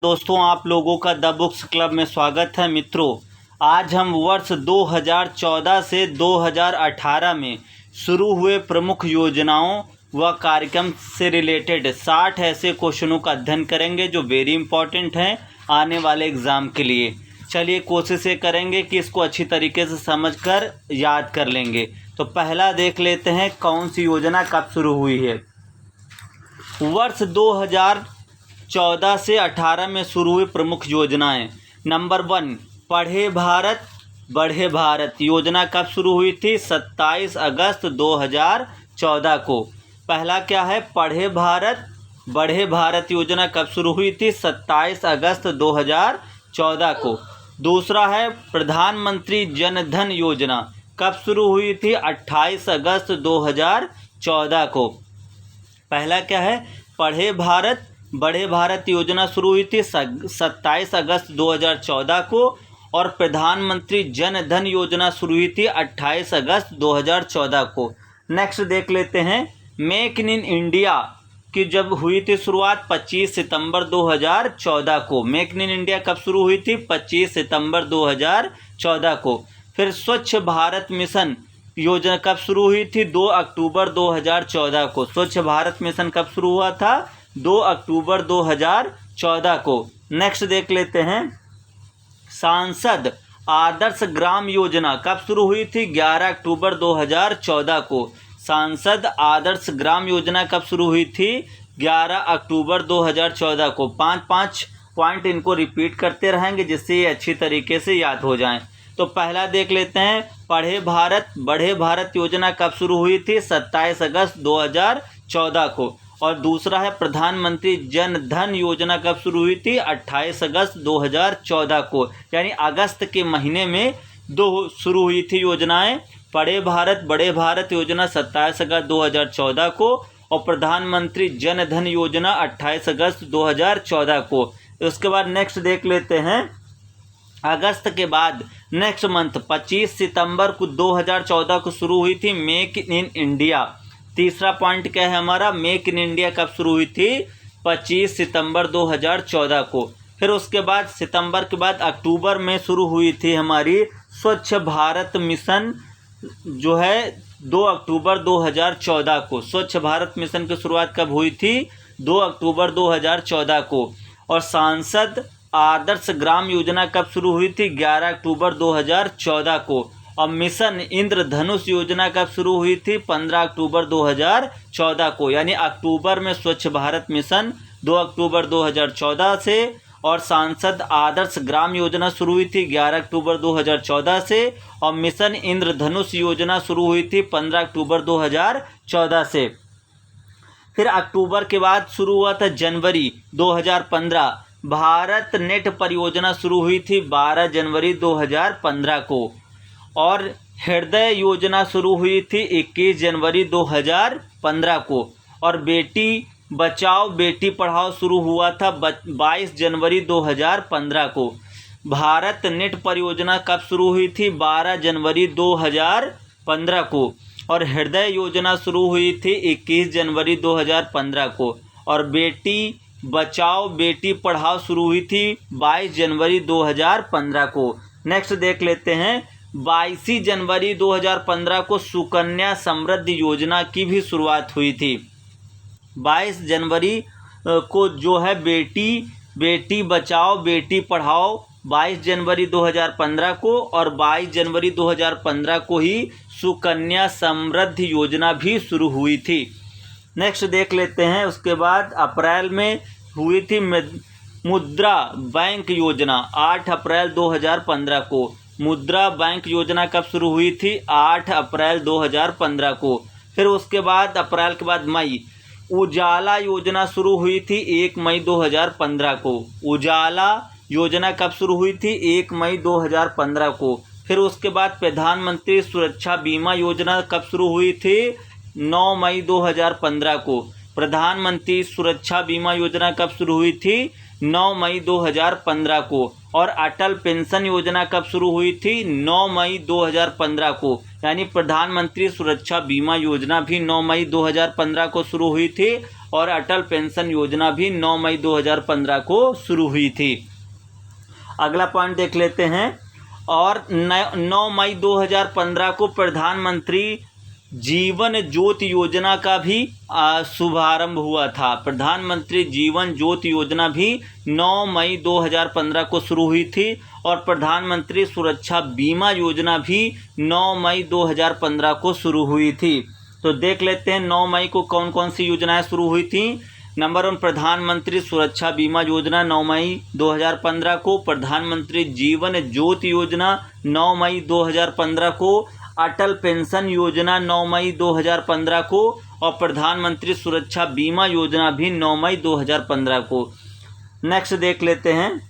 दोस्तों, आप लोगों का द बुक्स क्लब में स्वागत है। मित्रों, आज हम वर्ष 2014 से 2018 में शुरू हुए प्रमुख योजनाओं व कार्यक्रम से रिलेटेड 60 ऐसे क्वेश्चनों का अध्ययन करेंगे जो वेरी इंपॉर्टेंट हैं आने वाले एग्ज़ाम के लिए। चलिए कोशिश ये करेंगे कि इसको अच्छी तरीके से समझकर याद कर लेंगे। तो पहला देख लेते हैं, कौन सी योजना कब शुरू हुई है। वर्ष 2014 से 18 में शुरू हुई प्रमुख योजनाएं। नंबर 1, पढ़े भारत बढ़े भारत योजना कब शुरू हुई थी? 27 अगस्त 2014 को। पहला क्या है? पढ़े भारत बढ़े भारत योजना कब शुरू हुई थी? 27 अगस्त 2014 को। दूसरा है प्रधानमंत्री जन धन योजना कब शुरू हुई थी? 28 अगस्त 2014 को। पहला क्या है? पढ़े भारत बढ़े भारत योजना शुरू हुई थी 27 अगस्त 2014 को, और प्रधानमंत्री जन धन योजना शुरू हुई थी 28 अगस्त 2014 को। नेक्स्ट देख लेते हैं, मेक इन इंडिया की जब हुई थी शुरुआत 25 सितंबर 2014 को। मेक इन इंडिया कब शुरू हुई थी? 25 सितंबर 2014 को। फिर स्वच्छ भारत मिशन योजना कब शुरू हुई थी? 2 अक्टूबर 2014 को। स्वच्छ भारत मिशन कब शुरू हुआ था? 2 अक्टूबर 2014 को। नेक्स्ट देख लेते हैं, सांसद आदर्श ग्राम योजना कब शुरू हुई थी? 11 अक्टूबर 2014 को। सांसद आदर्श ग्राम योजना कब शुरू हुई थी? 11 अक्टूबर 2014 को। 5 पॉइंट इनको रिपीट करते रहेंगे जिससे ये अच्छी तरीके से याद हो जाएं। तो पहला देख लेते हैं, पढ़े भारत बढ़े भारत योजना कब शुरू हुई थी? 27 अगस्त 2014 को। और दूसरा है प्रधानमंत्री जन धन योजना कब शुरू हुई थी? 28 अगस्त 2014 को। यानी अगस्त के महीने में दो शुरू हुई थी योजनाएं। पढ़े भारत बढ़े भारत योजना 27 अगस्त 2014 को, और प्रधानमंत्री जन धन योजना 28 अगस्त 2014 को। उसके बाद नेक्स्ट देख लेते हैं, अगस्त के बाद नेक्स्ट मंथ 25 सितंबर को 2014 को शुरू हुई थी मेक इन इंडिया। तीसरा पॉइंट क्या है हमारा? मेक इन इंडिया कब शुरू हुई थी? 25 सितंबर 2014 को। फिर उसके बाद सितंबर के बाद अक्टूबर में शुरू हुई थी हमारी स्वच्छ भारत मिशन, जो है 2 अक्टूबर 2014 को। स्वच्छ भारत मिशन की शुरुआत कब हुई थी? 2 अक्टूबर 2014 को। और सांसद आदर्श ग्राम योजना कब शुरू हुई थी? 11 अक्टूबर 2014 को। और मिशन इंद्रधनुष योजना कब शुरू हुई थी? 15 अक्टूबर 2014 को। यानी अक्टूबर में स्वच्छ भारत मिशन 2 अक्टूबर 2014 से, और सांसद आदर्श ग्राम योजना शुरू हुई थी 11 अक्टूबर 2014 से, और मिशन इंद्रधनुष योजना शुरू हुई थी 15 अक्टूबर 2014 से। फिर अक्टूबर के बाद शुरू हुआ था जनवरी 2015। भारत नेट परियोजना शुरू हुई थी 12 जनवरी 2015 को। और हृदय योजना शुरू हुई थी 21 जनवरी 2015 को। और बेटी बचाओ बेटी पढ़ाओ शुरू हुआ था 22 जनवरी 2015 को। भारत नेट परियोजना कब शुरू हुई थी? 12 जनवरी 2015 को। और हृदय योजना शुरू हुई थी 21 जनवरी 2015 को। और बेटी बचाओ बेटी पढ़ाओ शुरू हुई थी 22 जनवरी 2015 को। नेक्स्ट देख लेते हैं, 22 जनवरी 2015 को सुकन्या समृद्धि योजना की भी शुरुआत हुई थी। 22 जनवरी को जो है बेटी बचाओ बेटी पढ़ाओ 22 जनवरी 2015 को, और 22 जनवरी 2015 को ही सुकन्या समृद्धि योजना भी शुरू हुई थी। नेक्स्ट देख लेते हैं, उसके बाद अप्रैल में हुई थी मुद्रा बैंक योजना 8 अप्रैल 2015 को। मुद्रा बैंक योजना कब शुरू हुई थी? 8 अप्रैल 2015 को। फिर उसके बाद अप्रैल के बाद मई, उजाला योजना शुरू हुई थी 1 मई 2015 को। उजाला योजना कब शुरू हुई थी? 1 मई 2015 को। फिर उसके बाद प्रधानमंत्री सुरक्षा बीमा योजना कब शुरू हुई थी? 9 मई 2015 को। प्रधानमंत्री सुरक्षा बीमा योजना कब शुरू हुई थी? 9 मई 2015 को। और अटल पेंशन योजना कब शुरू हुई थी? 9 मई 2015 को। यानी प्रधानमंत्री सुरक्षा बीमा योजना भी 9 मई 2015 को शुरू हुई थी, और अटल पेंशन योजना भी 9 मई 2015 को शुरू हुई थी। अगला पॉइंट देख लेते हैं। और 9 मई 2015 को प्रधानमंत्री जीवन ज्योति योजना का भी शुभारंभ हुआ था। प्रधानमंत्री जीवन ज्योति योजना भी 9 मई 2015 को शुरू हुई थी और प्रधानमंत्री सुरक्षा बीमा योजना भी 9 मई 2015 को शुरू हुई थी। तो देख लेते हैं 9 मई को कौन कौन सी योजनाएं शुरू हुई थी। नंबर 1 प्रधानमंत्री सुरक्षा बीमा योजना 9 मई 2015 को, प्रधानमंत्री जीवन ज्योति योजना 9 मई 2015 को, अटल पेंशन योजना 9 मई 2015 को और प्रधानमंत्री सुरक्षा बीमा योजना भी 9 मई 2015 को। नेक्स्ट देख लेते हैं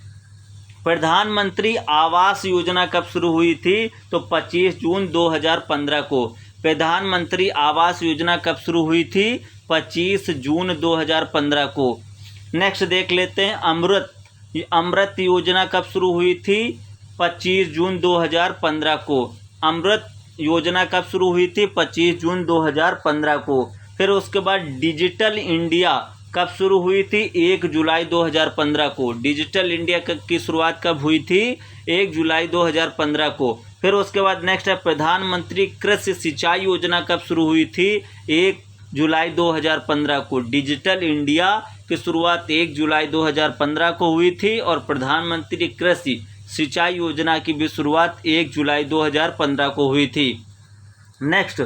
प्रधानमंत्री आवास योजना कब शुरू हुई थी, तो 25 जून 2015 को। प्रधानमंत्री आवास योजना कब शुरू हुई थी, 25 जून 2015 को। नेक्स्ट देख लेते हैं अमृत योजना कब शुरू हुई थी, 25 जून 2015 को। अमृत योजना कब शुरू हुई थी, 25 जून 2015 को। फिर उसके बाद डिजिटल इंडिया कब शुरू हुई थी, 1 जुलाई 2015 को। डिजिटल इंडिया की शुरुआत कब हुई थी, 1 जुलाई 2015 को। फिर उसके बाद नेक्स्ट है प्रधानमंत्री कृषि सिंचाई योजना कब शुरू हुई थी, 1 जुलाई 2015 को। डिजिटल इंडिया की शुरुआत 1 जुलाई 2015 को हुई थी और प्रधानमंत्री कृषि सिंचाई योजना की भी शुरुआत 1 जुलाई 2015 को हुई थी। नेक्स्ट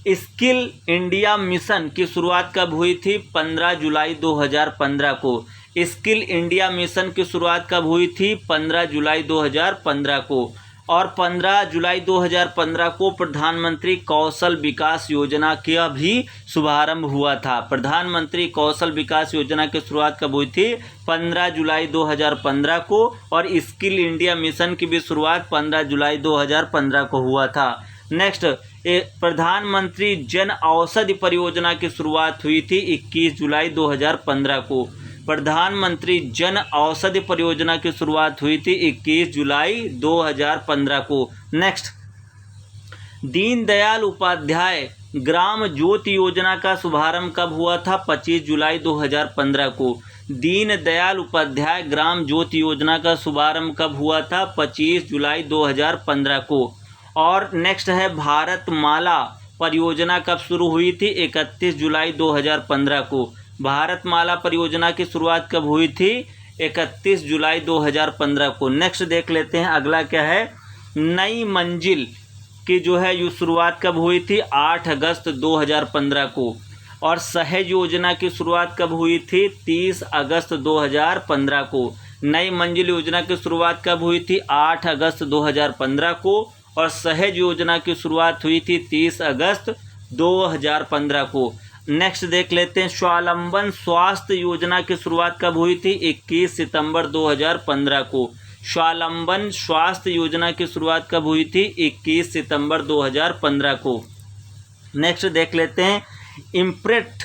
स्किल इंडिया मिशन की शुरुआत कब हुई थी, 15 जुलाई 2015 को। स्किल इंडिया मिशन की शुरुआत कब हुई थी, 15 जुलाई 2015 को। और 15 जुलाई 2015 को प्रधानमंत्री कौशल विकास योजना का भी शुभारंभ हुआ था। प्रधानमंत्री कौशल विकास योजना की शुरुआत कब हुई थी, 15 जुलाई 2015 को और स्किल इंडिया मिशन की भी शुरुआत 15 जुलाई 2015 को हुआ था। नेक्स्ट प्रधानमंत्री जन औषधि परियोजना की शुरुआत हुई थी 21 जुलाई 2015 को। प्रधानमंत्री जन औषधि परियोजना की शुरुआत हुई थी 21 जुलाई 2015 को। नेक्स्ट दीनदयाल उपाध्याय ग्राम ज्योति योजना का शुभारंभ कब हुआ था, 25 जुलाई 2015 को। दीनदयाल उपाध्याय ग्राम ज्योति योजना का शुभारंभ कब हुआ था, 25 जुलाई 2015 को। और नेक्स्ट है भारत माला परियोजना कब शुरू हुई थी, 31 जुलाई 2015 को। भारत माला परियोजना की शुरुआत कब हुई थी, 31 जुलाई 2015 को। नेक्स्ट देख लेते हैं अगला क्या है, नई मंजिल की जो है ये शुरुआत कब हुई थी, 8 अगस्त 2015 को। और सहज योजना की शुरुआत कब हुई थी, 30 अगस्त 2015 को। नई मंजिल योजना की शुरुआत कब हुई थी, 8 अगस्त 2015 को और सहज योजना की शुरुआत हुई थी 30 अगस्त 2015 को। नेक्स्ट देख लेते हैं स्वावलंबन स्वास्थ्य योजना की शुरुआत कब हुई थी, 21 सितंबर 2015 को। स्वावलंबन स्वास्थ्य योजना की शुरुआत कब हुई थी, 21 सितंबर 2015 को। नेक्स्ट देख लेते हैं इम्प्रिंट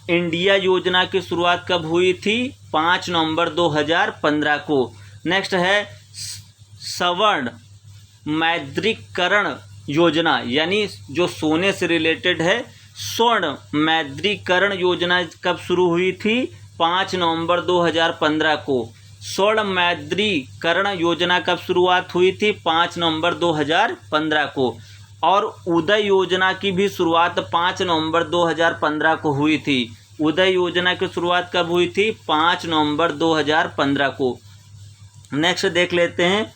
इंडिया योजना की शुरुआत कब हुई थी, 5 नवंबर 2015 को। नेक्स्ट है सवर्ण मैद्रीकरण योजना, यानी जो सोने से रिलेटेड है। स्वर्ण मैद्रीकरण योजना कब शुरू हुई थी, 5 नवंबर 2015 को। स्वर्ण मैद्रीकरण योजना कब शुरुआत हुई थी, 5 नवंबर 2015 को। और उदय योजना की भी शुरुआत 5 नवंबर 2015 को हुई थी। उदय योजना की शुरुआत कब हुई थी, 5 नवंबर 2015 को। नेक्स्ट देख लेते हैं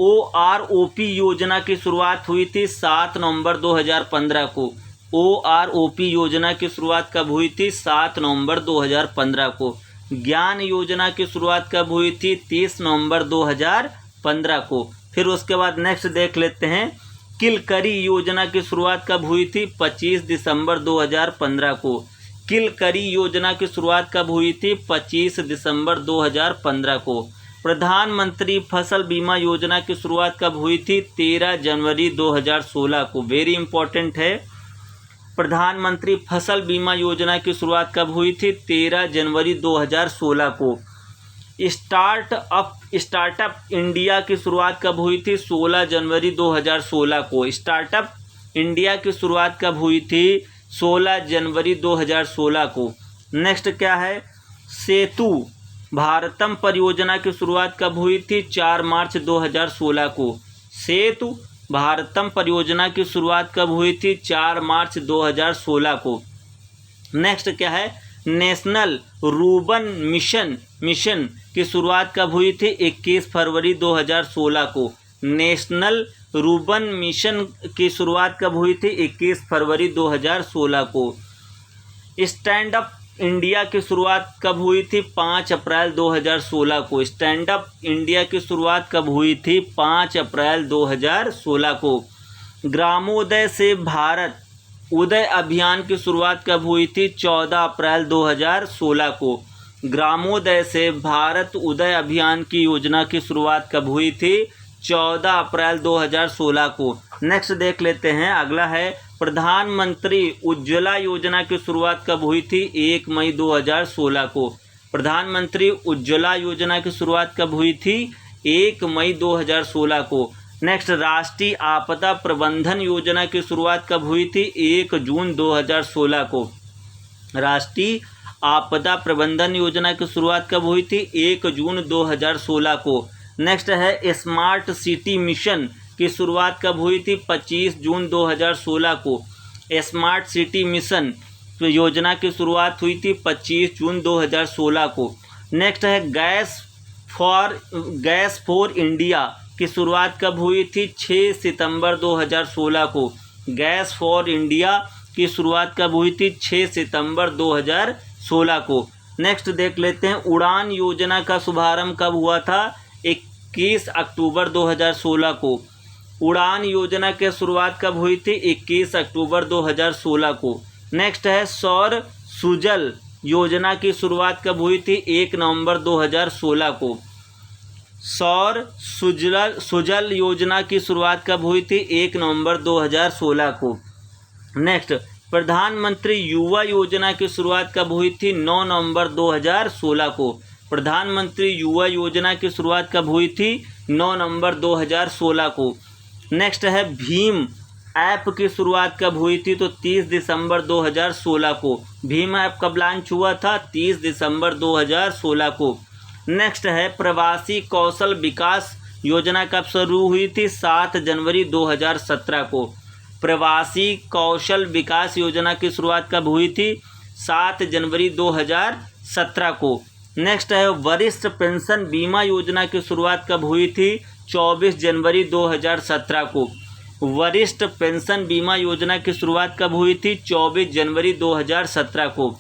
OROP योजना की शुरुआत हुई थी 7 नवंबर 2015 को। OROP योजना की शुरुआत कब हुई थी, 7 नवंबर 2015 को। ज्ञान योजना की शुरुआत कब हुई थी, 30 नवंबर 2015 को। फिर उसके बाद नेक्स्ट देख लेते हैं किलकरी योजना की शुरुआत कब हुई थी, 25 दिसंबर 2015 को। किलकरी योजना की शुरुआत कब हुई थी, 25 दिसंबर 2015 को। प्रधानमंत्री फसल बीमा योजना की शुरुआत कब हुई थी, 13 जनवरी 2016 को। वेरी इंपॉर्टेंट है। प्रधानमंत्री फसल बीमा योजना की शुरुआत कब हुई थी, 13 जनवरी 2016 को। स्टार्टअप इंडिया की शुरुआत कब हुई थी, 16 जनवरी 2016 को। स्टार्टअप इंडिया की शुरुआत कब हुई थी, 16 जनवरी 2016 को। नेक्स्ट क्या है, सेतु भारतम परियोजना की शुरुआत कब हुई थी? 4 मार्च 2016 को। सेतु भारतम परियोजना की शुरुआत कब हुई थी? 4 मार्च 2016 को। नेक्स्ट क्या है, नेशनल रूबन मिशन की शुरुआत कब हुई थी? 21 फरवरी 2016 को। नेशनल रूबन मिशन की शुरुआत कब हुई थी? 21 फरवरी 2016 को। स्टैंड अप इंडिया की शुरुआत कब हुई थी? 5 अप्रैल 2016 को। स्टैंड अप इंडिया की शुरुआत कब हुई थी? 5 अप्रैल 2016 को। ग्रामोदय से भारत उदय अभियान की शुरुआत कब हुई थी? 14 अप्रैल 2016 को। ग्रामोदय से भारत उदय अभियान की योजना की शुरुआत कब हुई थी? 14 अप्रैल 2016 को। नेक्स्ट देख लेते हैं, अगला है प्रधानमंत्री उज्ज्वला योजना की शुरुआत कब हुई थी? 1 मई 2016 को। प्रधानमंत्री उज्ज्वला योजना की शुरुआत कब हुई थी? 1 मई 2016 को। नेक्स्ट, राष्ट्रीय आपदा प्रबंधन योजना की शुरुआत कब हुई थी? 1 जून 2016 को। राष्ट्रीय आपदा प्रबंधन योजना की शुरुआत कब हुई थी? 1 जून 2016 को। नेक्स्ट है स्मार्ट सिटी मिशन की शुरुआत कब हुई थी? 25 जून 2016 को। स्मार्ट सिटी मिशन योजना की शुरुआत हुई थी 25 जून 2016 को। नेक्स्ट है गैस फॉर इंडिया की शुरुआत कब हुई थी? 6 सितंबर 2016 को। गैस फॉर इंडिया की शुरुआत कब हुई थी? 6 सितंबर 2016 को। नेक्स्ट देख लेते हैं, उड़ान योजना का शुभारंभ कब हुआ था? 21 अक्टूबर 2016 को। उड़ान योजना की शुरुआत कब हुई थी? 21 अक्टूबर 2016 को। नेक्स्ट है सौर सुजल योजना की शुरुआत कब हुई थी? 1 नवंबर 2016 को। सौर सुजल योजना की शुरुआत कब हुई थी? 1 नवंबर 2016 को। नेक्स्ट, प्रधानमंत्री युवा योजना की शुरुआत कब हुई थी? 9 नवंबर 2016 को। प्रधानमंत्री युवा योजना की शुरुआत कब हुई थी? 9 नवंबर 2016 को। नेक्स्ट है भीम ऐप की शुरुआत कब हुई थी? तो 30 दिसंबर 2016 को। भीम ऐप कब लॉन्च हुआ था? 30 दिसंबर 2016 को। नेक्स्ट है प्रवासी कौशल विकास योजना कब शुरू हुई थी? 7 जनवरी 2017 को। प्रवासी कौशल विकास योजना की शुरुआत कब हुई थी? 7 जनवरी 2017 को। नेक्स्ट है वरिष्ठ पेंशन बीमा योजना की शुरुआत कब हुई थी? 24 जनवरी 2017 को। वरिष्ठ पेंशन बीमा योजना की शुरुआत कब हुई थी? 24 जनवरी 2017 को।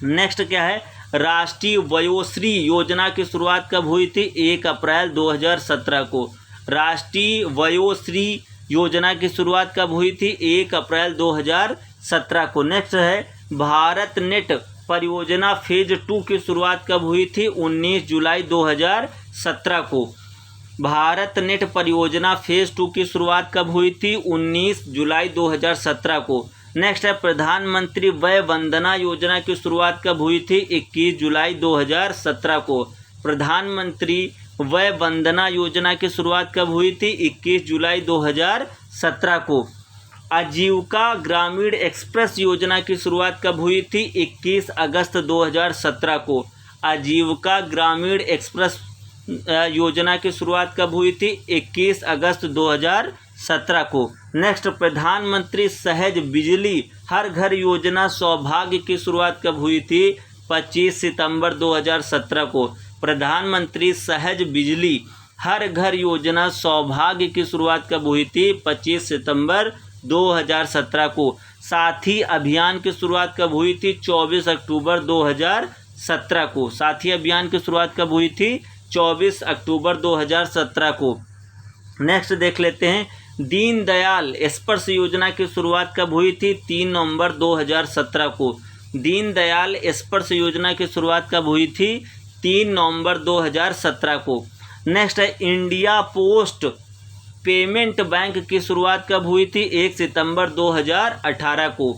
नेक्स्ट क्या है, राष्ट्रीय वयोश्री योजना की शुरुआत कब हुई थी? 1 अप्रैल 2017 को। राष्ट्रीय वयोश्री योजना की शुरुआत कब हुई थी? 1 अप्रैल 2017 को। नेक्स्ट है भारत नेट परियोजना फेज 2 की शुरुआत कब हुई थी? 19 जुलाई 2017 को। भारत नेट परियोजना फेज 2 की शुरुआत कब हुई थी? 19 जुलाई 2017 को। नेक्स्ट है प्रधानमंत्री वय वंदना योजना की शुरुआत कब हुई थी? 21 जुलाई 2017 को। प्रधानमंत्री वय वंदना योजना की शुरुआत कब हुई थी? 21 जुलाई 2017 को। आजीविका ग्रामीण एक्सप्रेस योजना की शुरुआत कब हुई थी? 21 अगस्त 2017 को। आजीविका ग्रामीण एक्सप्रेस योजना की शुरुआत कब हुई थी? 21 अगस्त 2017 को। नेक्स्ट, प्रधानमंत्री सहज बिजली हर घर योजना सौभाग्य की शुरुआत कब हुई थी? 25 सितंबर 2017 को। प्रधानमंत्री सहज बिजली हर घर योजना सौभाग्य की शुरुआत कब हुई थी? 25 सितंबर 2017 को। साथी अभियान की शुरुआत कब हुई थी? 24 अक्टूबर 2017 को। साथी अभियान की शुरुआत कब हुई थी? 24 अक्टूबर 2017 को। नेक्स्ट देख लेते हैं, दीनदयाल स्पर्श योजना की शुरुआत कब हुई थी? 3 नवंबर 2017 को। दीनदयाल स्पर्श योजना की शुरुआत कब हुई थी? 3 नवंबर 2017 को। नेक्स्ट है इंडिया पोस्ट पेमेंट बैंक की शुरुआत कब हुई थी? 1 सितंबर 2018 को।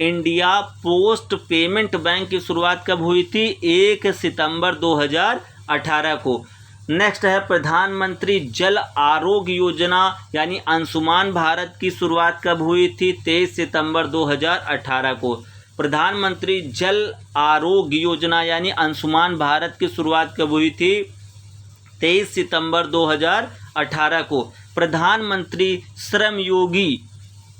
इंडिया पोस्ट पेमेंट बैंक की शुरुआत कब हुई थी? 1 सितंबर 2018 को। नेक्स्ट है प्रधानमंत्री जल आरोग्य योजना यानी अंशुमान भारत की शुरुआत कब हुई थी? 23 सितंबर 2018 को। प्रधानमंत्री जल आरोग्य योजना यानी अंशुमान भारत की शुरुआत कब हुई थी? 23 सितंबर 2018 को। प्रधानमंत्री श्रम योगी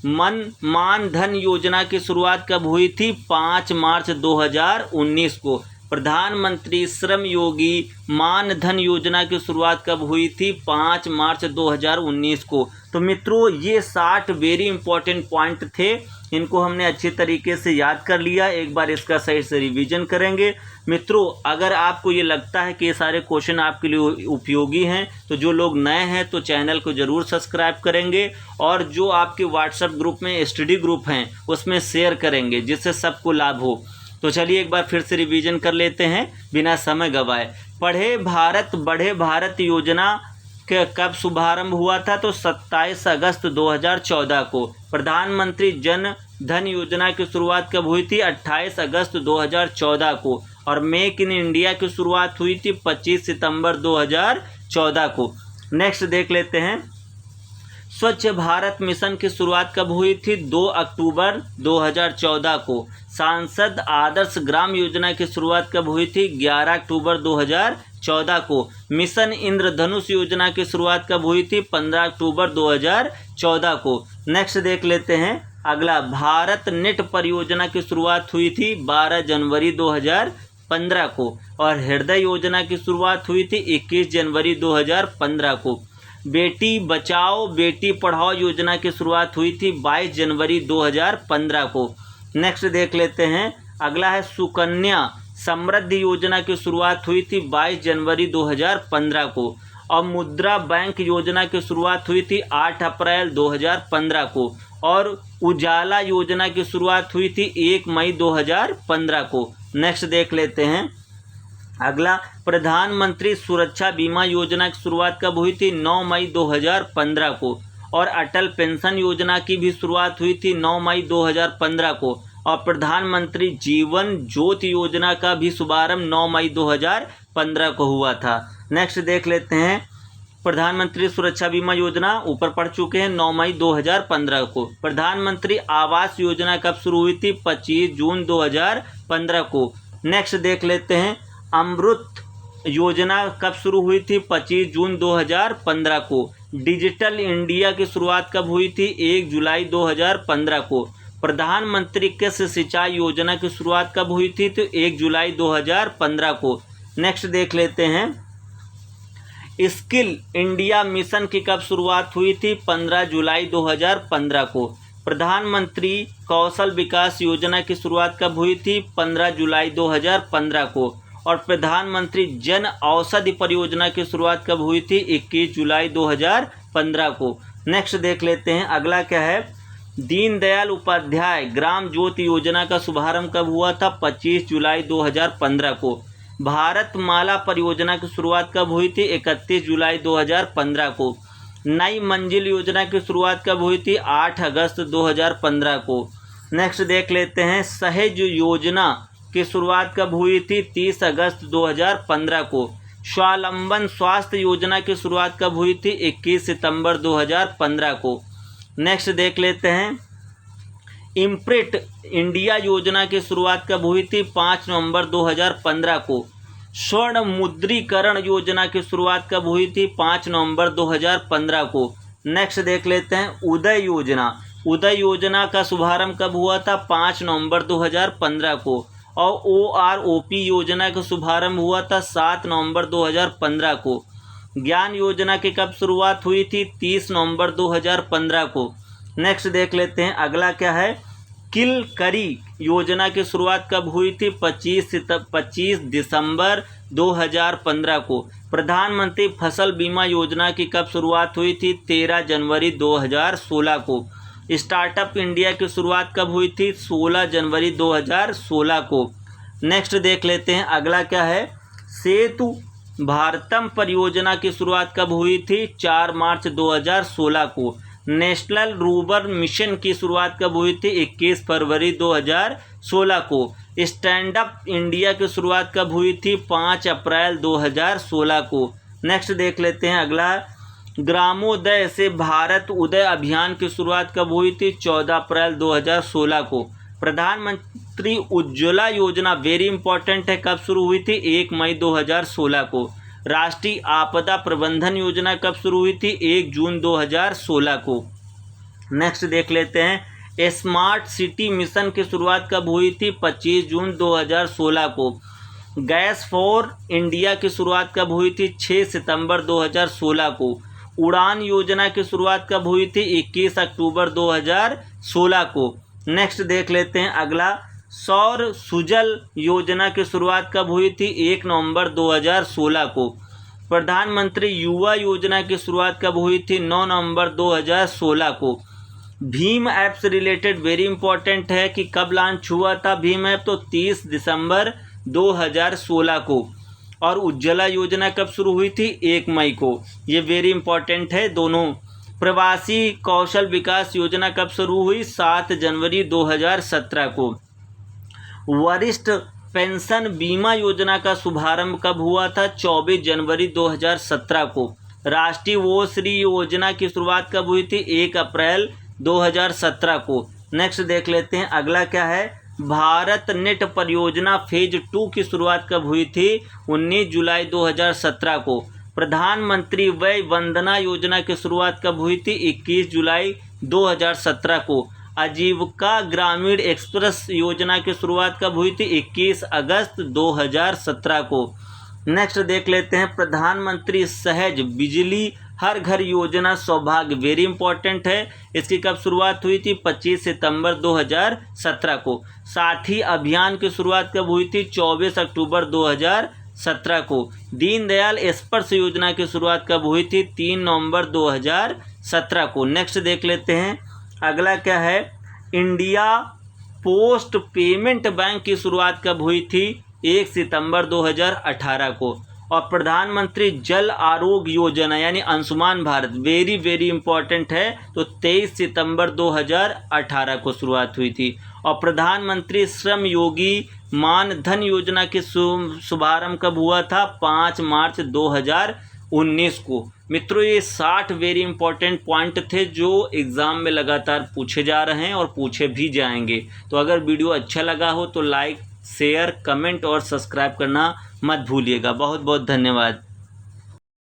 मान धन योजना की शुरुआत कब हुई थी? 5 मार्च 2019 को। प्रधानमंत्री श्रम योगी मान धन योजना की शुरुआत कब हुई थी? 5 मार्च 2019 को। तो मित्रों, ये 60 वेरी इंपॉर्टेंट पॉइंट थे, इनको हमने अच्छी तरीके से याद कर लिया। एक बार इसका सही से रिवीजन करेंगे। मित्रों, अगर आपको ये लगता है कि ये सारे क्वेश्चन आपके लिए उपयोगी हैं, तो जो लोग नए हैं तो चैनल को ज़रूर सब्सक्राइब करेंगे, और जो आपके व्हाट्सएप ग्रुप में स्टडी ग्रुप हैं उसमें शेयर करेंगे, जिससे सबको लाभ हो। तो चलिए एक बार फिर से रिवीजन कर लेते हैं बिना समय गंवाए। पढ़े भारत बढ़े भारत योजना के कब शुभारंभ हुआ था? तो 27 अगस्त 2014 को। प्रधानमंत्री जन धन योजना की शुरुआत कब हुई थी? 28 अगस्त 2014 को। और मेक इन इंडिया की शुरुआत हुई थी 25 सितंबर 2014 को। नेक्स्ट देख लेते हैं, स्वच्छ भारत मिशन की शुरुआत कब हुई थी? 2 अक्टूबर 2014 को। सांसद आदर्श ग्राम योजना की शुरुआत कब हुई थी? 11 अक्टूबर 2014 को। मिशन इंद्रधनुष योजना की शुरुआत कब हुई थी? 15 अक्टूबर 2014 को। नेक्स्ट देख लेते हैं अगला, भारत नेट परियोजना की शुरुआत हुई थी 12 जनवरी 2015 को। और हृदय योजना की शुरुआत हुई थी 21 जनवरी 2015 को। बेटी बचाओ बेटी पढ़ाओ योजना की शुरुआत हुई थी 22 जनवरी 2015 को। नेक्स्ट देख लेते हैं अगला है, सुकन्या समृद्धि योजना की शुरुआत हुई थी 22 जनवरी 2015 को। और मुद्रा बैंक योजना की शुरुआत हुई थी 8 अप्रैल 2015 को। और उजाला योजना की शुरुआत हुई थी 1 मई 2015 को। नेक्स्ट देख लेते हैं अगला, प्रधानमंत्री सुरक्षा बीमा योजना की शुरुआत कब हुई थी? 9 मई 2015 को। और अटल पेंशन योजना की भी शुरुआत हुई थी 9 मई 2015 को। और प्रधानमंत्री जीवन ज्योति योजना का भी शुभारंभ 9 मई 2015 को हुआ था। नेक्स्ट देख लेते हैं, प्रधानमंत्री सुरक्षा बीमा योजना ऊपर पढ़ चुके हैं 9 मई 2015 को। प्रधानमंत्री आवास योजना कब शुरू हुई थी? 25 जून 2015 को। नेक्स्ट देख लेते हैं, अमृत योजना कब शुरू हुई थी? 25 जून 2015 को। डिजिटल इंडिया की शुरुआत कब हुई थी? 1 जुलाई 2015 को। प्रधानमंत्री कृषि सिंचाई योजना की शुरुआत कब हुई थी? तो 1 जुलाई 2015 को। नेक्स्ट देख लेते हैं, स्किल इंडिया मिशन की कब शुरुआत हुई थी? 15 जुलाई 2015 को। प्रधानमंत्री कौशल विकास योजना की शुरुआत कब हुई थी? 15 जुलाई 2015 को। और प्रधानमंत्री जन औषधि परियोजना की शुरुआत कब हुई थी? 21 जुलाई 2015 को। नेक्स्ट देख लेते हैं अगला क्या है, दीनदयाल उपाध्याय ग्राम ज्योति योजना का शुभारंभ कब हुआ था? 25 जुलाई 2015 को। भारत माला परियोजना की शुरुआत कब हुई थी? 31 जुलाई 2015 को। नई मंजिल योजना की शुरुआत कब हुई थी? 8 अगस्त 2015 को। नेक्स्ट देख लेते हैं, सहज योजना की शुरुआत कब हुई थी? 30 अगस्त 2015 को। स्वावलंबन स्वास्थ्य योजना की शुरुआत कब हुई थी? 21 सितंबर 2015 को। नेक्स्ट देख लेते हैं, इम्प्रिंट इंडिया योजना की शुरुआत कब हुई थी? 5 नवंबर 2015 को। स्वर्ण मुद्रीकरण योजना की शुरुआत कब हुई थी? 5 नवंबर 2015 को। नेक्स्ट देख लेते हैं, उदय योजना। उदय योजना का शुभारंभ कब हुआ था? 5 नवंबर 2015 को। और OROP योजना का शुभारंभ हुआ था 7 नवंबर 2015 को। ज्ञान योजना की कब शुरुआत हुई थी? 30 नवंबर 2015 को। नेक्स्ट देख लेते हैं अगला क्या है, किलकरी योजना की शुरुआत कब हुई थी? 25 दिसंबर 2015 को। प्रधानमंत्री फसल बीमा योजना की कब शुरुआत हुई थी? 13 जनवरी 2016 को। स्टार्टअप इंडिया की शुरुआत कब हुई थी? 16 जनवरी 2016 को। नेक्स्ट देख लेते हैं अगला क्या है, सेतु भारतम परियोजना की शुरुआत कब हुई थी? 4 मार्च 2016 को। नेशनल रूरल मिशन की शुरुआत कब हुई थी? 21 फरवरी 2016 को। स्टैंड अप इंडिया की शुरुआत कब हुई थी? 5 अप्रैल 2016 को। नेक्स्ट देख लेते हैं अगला, ग्रामोदय से भारत उदय अभियान की शुरुआत कब हुई थी? 14 अप्रैल 2016 को। प्रधानमंत्री उज्ज्वला योजना वेरी इंपॉर्टेंट है, कब शुरू हुई थी? 1 मई 2016 को। राष्ट्रीय आपदा प्रबंधन योजना कब शुरू हुई थी? 1 जून 2016 को। नेक्स्ट देख लेते हैं, स्मार्ट सिटी मिशन की शुरुआत कब हुई थी? 25 जून 2016 को। गैस फॉर इंडिया की शुरुआत कब हुई थी? 6 सितंबर 2016 को। उड़ान योजना की शुरुआत कब हुई थी? 21 अक्टूबर 2016 को। नेक्स्ट देख लेते हैं अगला, सौर सुजल योजना की शुरुआत कब हुई थी? 1 नवंबर 2016 को। प्रधानमंत्री युवा योजना की शुरुआत कब हुई थी? 9 नवंबर 2016 को। भीम ऐप से रिलेटेड वेरी इंपॉर्टेंट है कि कब लॉन्च हुआ था भीम ऐप? तो 30 दिसंबर 2016 को। और उज्ज्वला योजना कब शुरू हुई थी? 1 मई को। ये वेरी इंपॉर्टेंट है दोनों। प्रवासी कौशल विकास योजना कब शुरू हुई? 7 जनवरी 2017 को। वरिष्ठ पेंशन बीमा योजना का शुभारंभ कब हुआ था? 24 जनवरी 2017 को। राष्ट्रीय वोश्री योजना की शुरुआत कब हुई थी? 1 अप्रैल 2017 को। नेक्स्ट देख लेते हैं अगला क्या है, भारत नेट परियोजना फेज 2 की शुरुआत कब हुई थी? 19 जुलाई 2017 को। प्रधानमंत्री वय वंदना योजना की शुरुआत कब हुई थी? 21 जुलाई 2017 को। आजीविका ग्रामीण एक्सप्रेस योजना की शुरुआत कब हुई थी? 21 अगस्त 2017 को। नेक्स्ट देख लेते हैं, प्रधानमंत्री सहज बिजली हर घर योजना सौभाग्य वेरी इंपॉर्टेंट है। इसकी कब शुरुआत हुई थी? 25 सितंबर 2017 को। साथी अभियान की शुरुआत कब हुई थी? 24 अक्टूबर 2017 को। दीनदयाल स्पर्श योजना की शुरुआत कब हुई थी? 3 नवंबर 2017 को। नेक्स्ट देख लेते हैं अगला क्या है, इंडिया पोस्ट पेमेंट बैंक की शुरुआत कब हुई थी? 1 सितंबर 2018 को। और प्रधानमंत्री जल आरोग्य योजना यानी Anshuman Bharat very very important है, तो 23 सितंबर 2018 को शुरुआत हुई थी। और प्रधानमंत्री श्रम योगी मान धन योजना के शुभारंभ कब हुआ था? 5 मार्च 2019 को। मित्रों, ये 60 वेरी इंपॉर्टेंट पॉइंट थे जो एग्ज़ाम में लगातार पूछे जा रहे हैं और पूछे भी जाएंगे। तो अगर वीडियो अच्छा लगा हो तो लाइक, शेयर, कमेंट और सब्सक्राइब करना मत भूलिएगा। बहुत बहुत धन्यवाद।